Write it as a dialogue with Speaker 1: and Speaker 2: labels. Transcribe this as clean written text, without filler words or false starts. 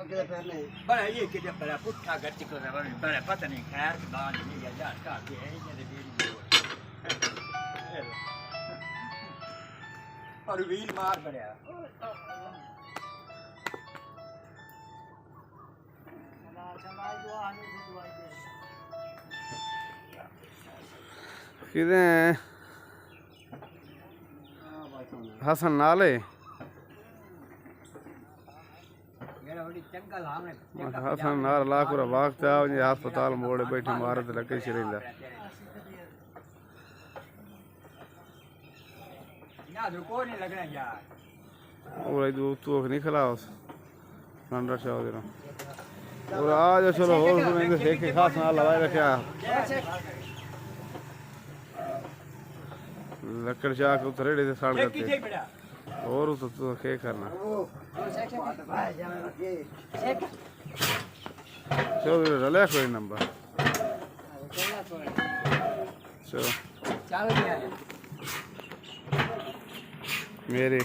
Speaker 1: बड़ा ये कि बड़ा पुट्ठा गच्ची को बड़ा पता नहीं खैर बाल नहीं या जा का के है ये दे और व्हील मार पड़ा
Speaker 2: किधे हसन नाले हसन नार लाकुरा भागता अस्पताल मोड़े बैठे मारे तो लगे शरीर और तू नहीं खिला ठंडा चाह दे रहा और आज चलो और सुनेंगे एक खास ना लगाए रखा लकड़ चाह के उतरे से साड़ करते और तो क्या करना चलो रले कोई नंबर चलो मेरे